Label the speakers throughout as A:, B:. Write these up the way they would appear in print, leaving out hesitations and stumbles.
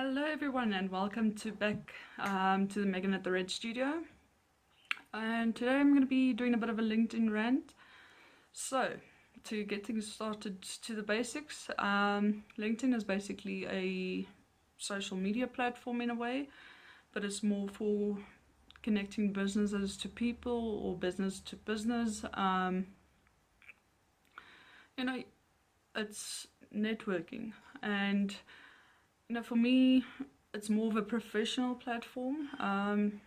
A: Hello everyone and welcome back to the Megan at the Red studio. And today I'm going to be doing a bit of a LinkedIn rant. So to get things started to the basics, LinkedIn is basically a social media platform in a way, but it's more for connecting businesses to people or business to business. It's networking, and for me, it's more of a professional platform.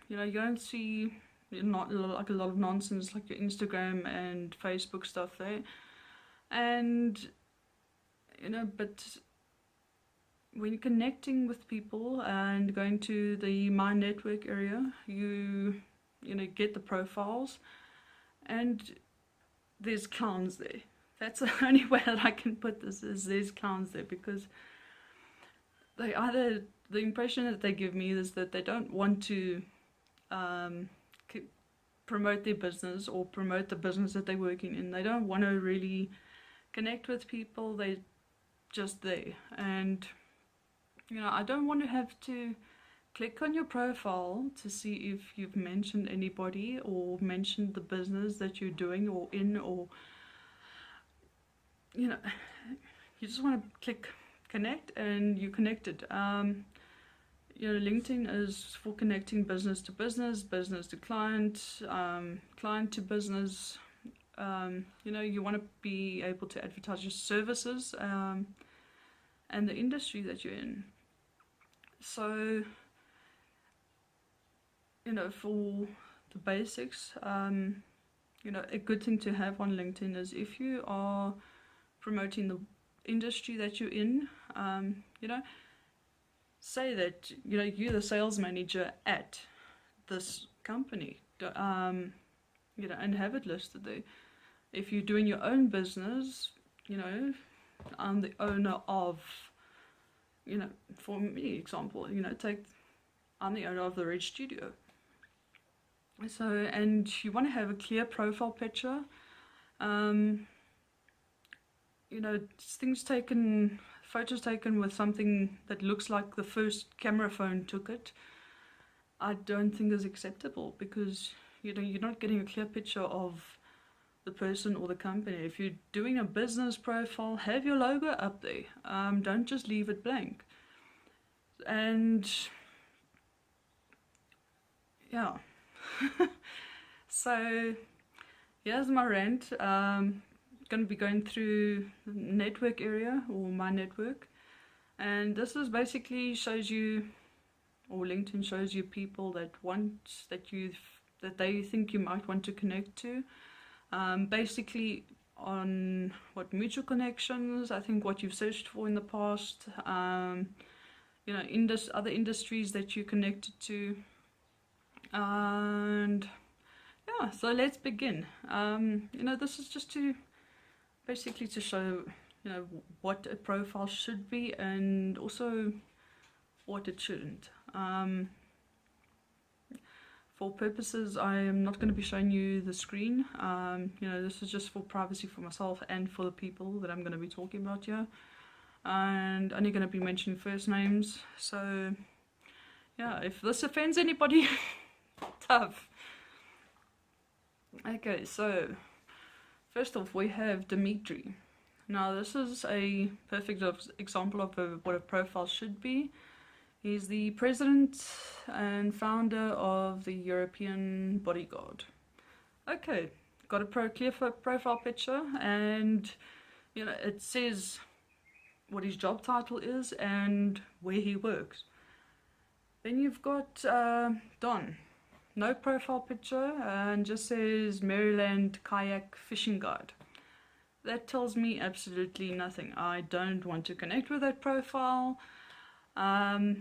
A: You don't see not like a lot of nonsense like your Instagram and Facebook stuff there. And but when you're connecting with people and going to the My Network area, you get the profiles, and there's clowns there. That's the only way that I can put this, is there's clowns there, because the impression that they give me is that they don't want to promote their business or promote the business that they're working in. They don't want to really connect with people. They're just there. And I don't want to have to click on your profile to see if you've mentioned anybody or mentioned the business that you're doing or in, or you just want to click connect and you connected. LinkedIn is for connecting business to business, business to client, client to business. You want to be able to advertise your services and the industry that you're in. So for the basics, a good thing to have on LinkedIn is if you are promoting the industry that you're in, say that you're the sales manager at this company, and have it listed there. If you're doing your own business, I'm the owner of, for me example, I'm the owner of the Red Studio. So, and you want to have a clear profile picture. Photos taken with something that looks like the first camera phone took it, I don't think is acceptable, because you're not getting a clear picture of the person or the company. If you're doing a business profile, have your logo up there. Don't just leave it blank. And yeah. So here's my rant. Going to be going through the network area, or My Network, and this is basically shows you, or LinkedIn shows you, people that they think you might want to connect to, basically on what mutual connections, I think what you've searched for in the past, other industries that you're connected to, and yeah. So let's begin. This is just basically to show what a profile should be, and also what it shouldn't. For purposes, I am not going to be showing you the screen. This is just for privacy for myself and for the people that I'm going to be talking about here, and only going to be mentioning first names. So yeah, if this offends anybody, tough. Okay, so first off, we have Dimitri. Now, this is a perfect example of what a profile should be. He's the president and founder of the European Bodyguard. Okay, got a clear profile picture, and it says what his job title is and where he works. Then you've got Don. No profile picture, and just says Maryland Kayak Fishing Guide. That tells me absolutely nothing. I don't want to connect with that profile. I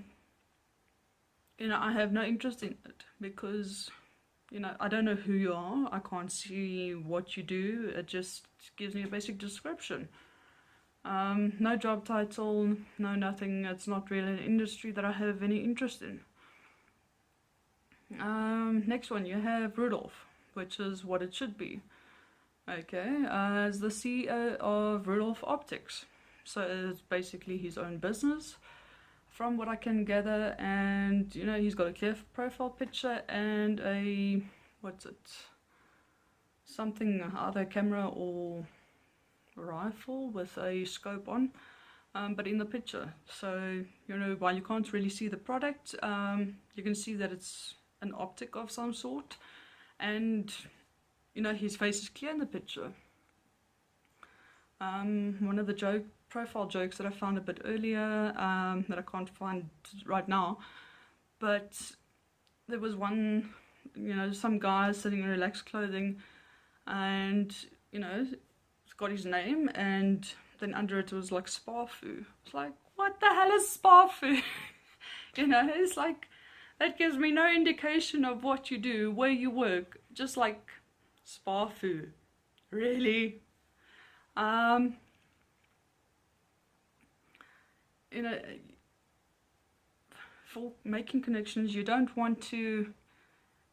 A: have no interest in it, because I don't know who you are. I can't see what you do. It just gives me a basic description. No job title, no nothing. It's not really an industry that I have any interest in. Next one, you have Rudolph, which is what it should be. Okay, as the CEO of Rudolph Optics. So it's basically his own business. from what I can gather. And you know, he's got a clear profile picture and a, what's it, something, either camera or rifle with a scope on, but in the picture. So you know, while you can't really see the product, you can see that it's an optic of some sort, and you know, his face is clear in the picture. One of the profile jokes that I found a bit earlier, that I can't find right now, but there was one, you know, some guy sitting in relaxed clothing, and you know, it's got his name, and then under it was like Sparfu. It's like, what the hell is Sparfu? You know, it's like, that gives me no indication of what you do, where you work, just like Sparfu. Really? You know, for making connections, you don't want to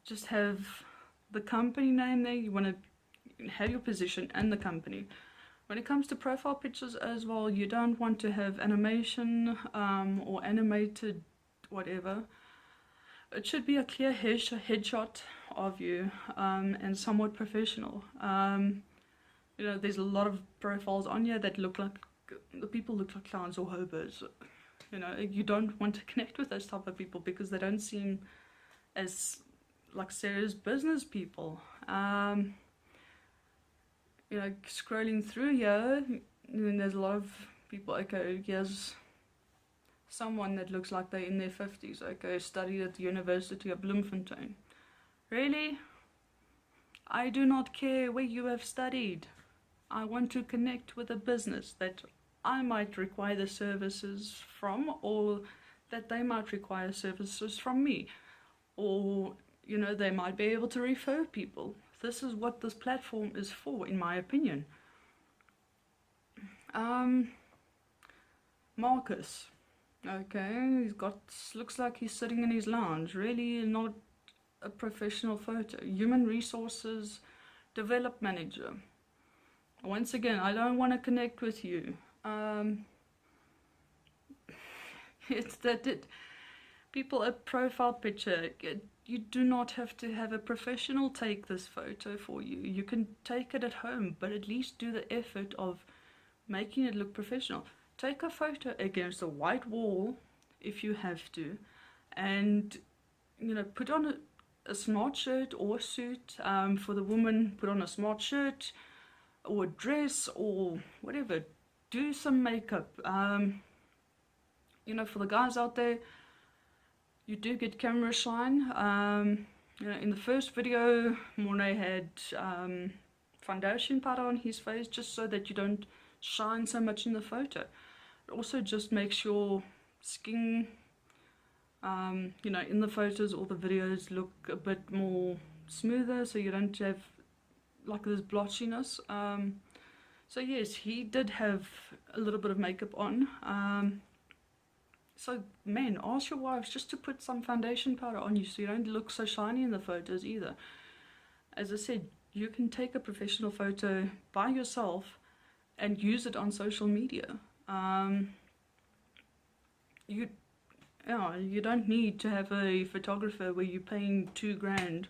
A: just have the company name there. You want to have your position and the company. When it comes to profile pictures as well, you don't want to have animation or animated whatever. It should be a clear headshot of you, and somewhat professional. You know, there's a lot of profiles on here that look like, the people look like clowns or hobos. You know, you don't want to connect with those type of people because they don't seem as like serious business people. You know, scrolling through here, and there's a lot of people. Okay, here's someone that looks like they're in their 50s. Okay, studied at the University of Bloemfontein. Really? I do not care where you have studied. I want to connect with a business that I might require the services from, or that they might require services from me, or you know, they might be able to refer people. This is what this platform is for, in my opinion. Marcus. Okay, looks like he's sitting in his lounge. Really not a professional photo. Human resources develop manager. Once again, I don't want to connect with you. It's that people, a profile picture, you do not have to have a professional take this photo for you. You can take it at home, but at least do the effort of making it look professional. Take a photo against a white wall if you have to, and you know, put on a smart shirt or a suit. For the woman, put on a smart shirt or a dress or whatever. Do some makeup. You know, for the guys out there, you do get camera shine. You know, in the first video, Mornay had foundation powder on his face just so that you don't shine so much in the photo. It also just makes your skin, you know, in the photos or the videos look a bit more smoother, so you don't have like this blotchiness. So yes, he did have a little bit of makeup on. So men, ask your wives just to put some foundation powder on you so you don't look so shiny in the photos either. As I said, you can take a professional photo by yourself and use it on social media. You don't need to have a photographer where you're paying $2,000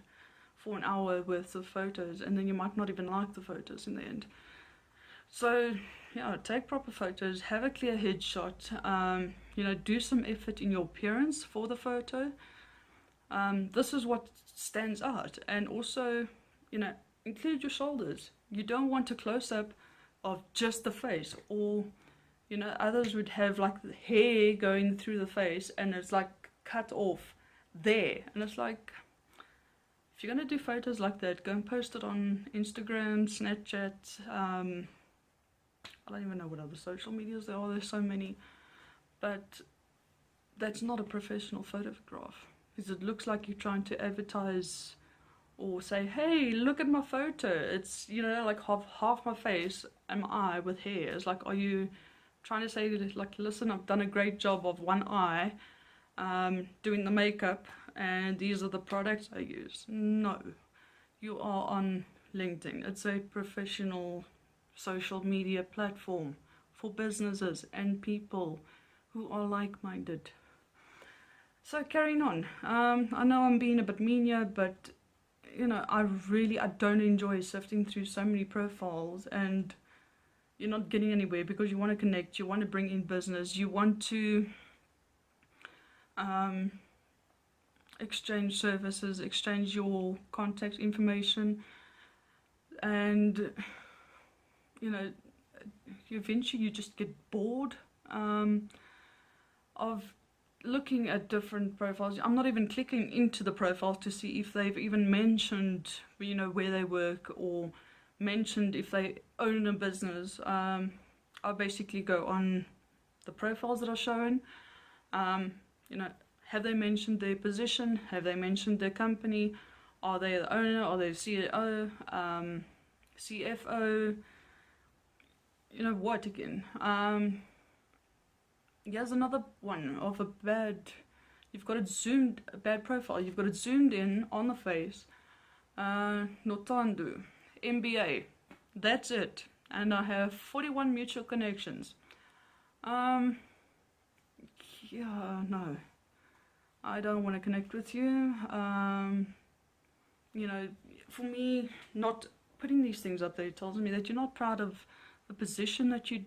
A: for an hour worth of photos, and then you might not even like the photos in the end. So yeah, take proper photos, have a clear headshot, you know, do some effort in your appearance for the photo. This is what stands out. And also, you know, include your shoulders. You don't want a close-up of just the face, or you know, others would have like the hair going through the face and it's like cut off there, and it's like, if you're going to do photos like that, go and post it on Instagram, Snapchat, I don't even know what other social medias there are, there's so many, but that's not a professional photograph, because it looks like you're trying to advertise or say, hey, look at my photo, it's, you know, like half my face and my eye with hair. It's like, are you trying to say, like, listen, I've done a great job of one eye, doing the makeup, and these are the products I use? No, you are on LinkedIn. It's a professional social media platform for businesses and people who are like-minded. So carrying on. I know I'm being a bit mean here, but you know, I don't enjoy sifting through so many profiles and you're not getting anywhere because you want to connect, you want to bring in business, you want to exchange services, exchange your contact information, and you know, eventually you just get bored of looking at different profiles. I'm not even clicking into the profiles to see if they've even mentioned, you know, where they work or mentioned if they own a business. I basically go on the profiles that are shown. You know, have they mentioned their position? Have they mentioned their company? Are they the owner? Are they the CEO? CFO? You know what again? Here's another one of a bad, you've got it zoomed, a bad profile, you've got it zoomed in on the face. Notandu, MBA, that's it. And I have 41 mutual connections. Yeah, no. I don't want to connect with you. You know, for me, not putting these things up there tells me that you're not proud of the position that you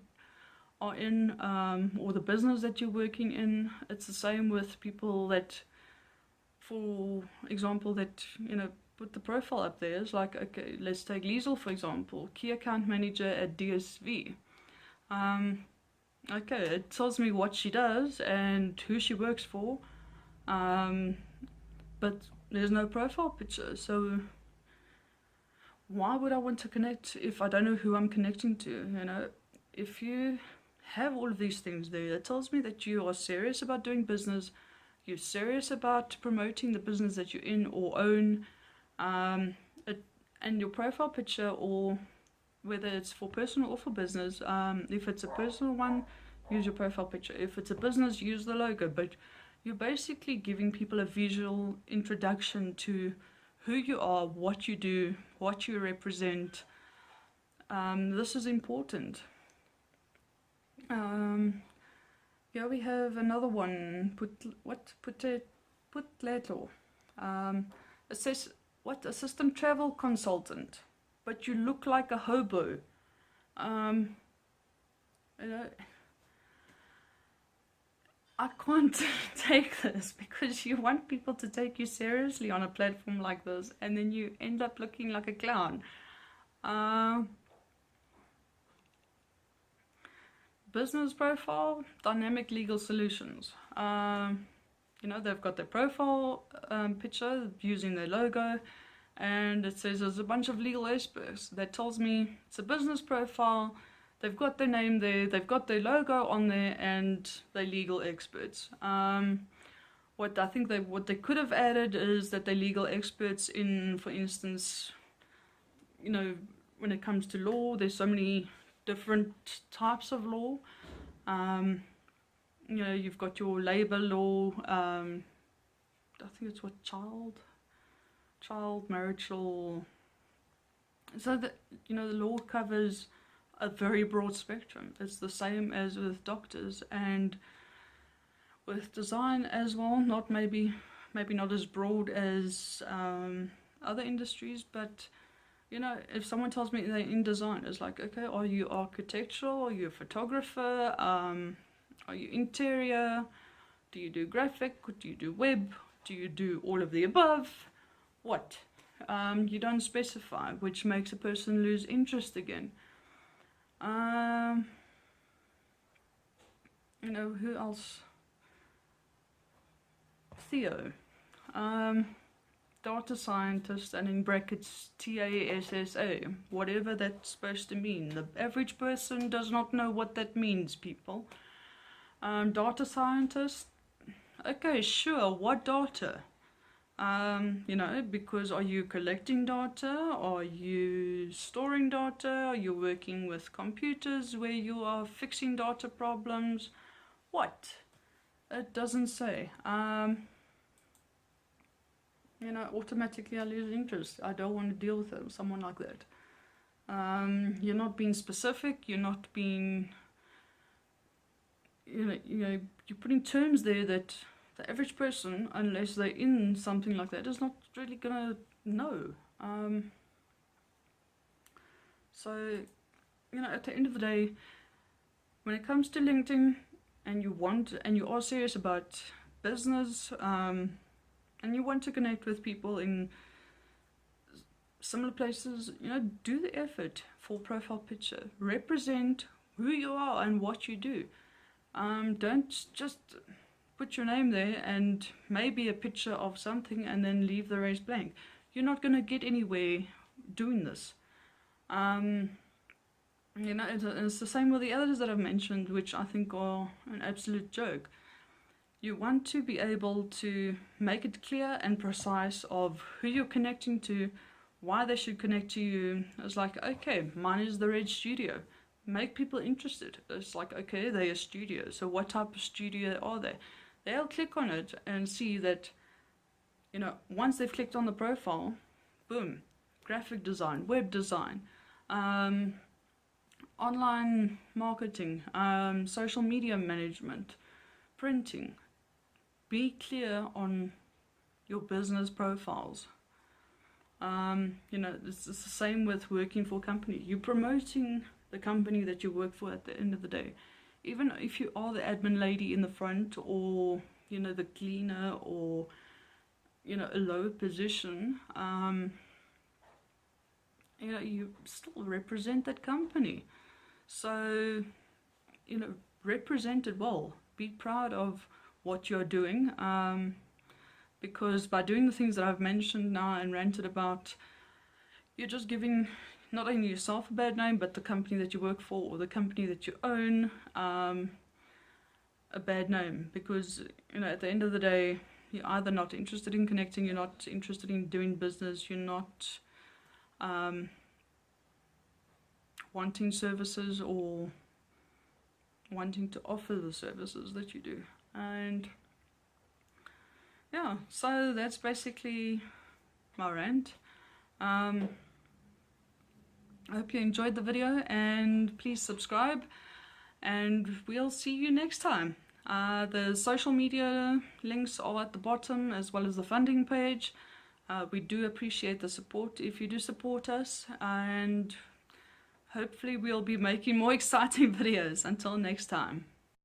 A: are in, or the business that you're working in. It's the same with people that, for example, that, you know, put the profile up there. It's like, okay, let's take Liesel, for example, key account manager at DSV. Okay, it tells me what she does and who she works for, but there's no profile picture. So why would I want to connect if I don't know who I'm connecting to? You know, if you have all of these things there, that tells me that you are serious about doing business, you're serious about promoting the business that you're in or own, and your profile picture, or whether it's for personal or for business, if it's a personal one, use your profile picture. If it's a business, use the logo. But you're basically giving people a visual introduction to who you are, what you do, what you represent. This is important. Here we have another one. Putleto. It says, what, assistant travel consultant, but you look like a hobo. You know, I can't take this because you want people to take you seriously on a platform like this, and then you end up looking like a clown. Business profile, dynamic legal solutions. You know, they've got their profile picture using their logo, and it says there's a bunch of legal experts. That tells me it's a business profile. They've got their name there, they've got their logo on there, and they're legal experts. What they could have added is that they're legal experts in, for instance, you know, when it comes to law, there's so many different types of law. You know, you've got your labor law, I think it's what, child marriage law. So that, you know, the law covers a very broad spectrum. It's the same as with doctors and with design as well. Not maybe not as broad as other industries, but you know, if someone tells me they're in design, it's like, okay, are you architectural? Are you a photographer? Are you interior? Do you do graphic? Do you do web? Do you do all of the above? What? You don't specify, which makes a person lose interest again. You know, who else? Theo. Data scientist, and in brackets TASSA, whatever that's supposed to mean. The average person does not know what that means, people. Data scientist, okay, sure, what data? You know, because are you collecting data? Are you storing data? Are you working with computers where you are fixing data problems? What? It doesn't say. You know, automatically I lose interest. I don't want to deal with someone like that. You're not being specific. You're not being, you know, you're putting terms there that the average person, unless they're in something like that, is not really gonna know. So, you know, at the end of the day, when it comes to LinkedIn, and you are serious about business, and you want to connect with people in similar places, you know, do the effort for profile picture. Represent who you are and what you do. Don't just put your name there and maybe a picture of something and then leave the rest blank. You're not going to get anywhere doing this. You know, it's the same with the others that I've mentioned, which I think are an absolute joke. You want to be able to make it clear and precise of who you're connecting to, why they should connect to you. It's like, okay, mine is the Red Studio. Make people interested. It's like, okay, they're a studio, so what type of studio are they? They'll click on it and see that, you know, once they've clicked on the profile, boom, graphic design, web design, online marketing, social media management, printing. Be clear on your business profiles. You know, it's the same with working for a company. You're promoting the company that you work for at the end of the day. Even if you are the admin lady in the front, or, you know, the cleaner, or, you know, a lower position, you know, you still represent that company. So, you know, represent it well. Be proud of what you're doing, because by doing the things that I've mentioned now and ranted about, you're just giving not only yourself a bad name, but the company that you work for or the company that you own a bad name. Because, you know, at the end of the day, you're either not interested in connecting, you're not interested in doing business, you're not wanting services or wanting to offer the services that you do. And yeah, so that's basically my rant. I hope you enjoyed the video, and please subscribe, and we'll see you next time. The social media links are at the bottom, as well as the funding page. We do appreciate the support if you do support us, and hopefully we'll be making more exciting videos. Until next time.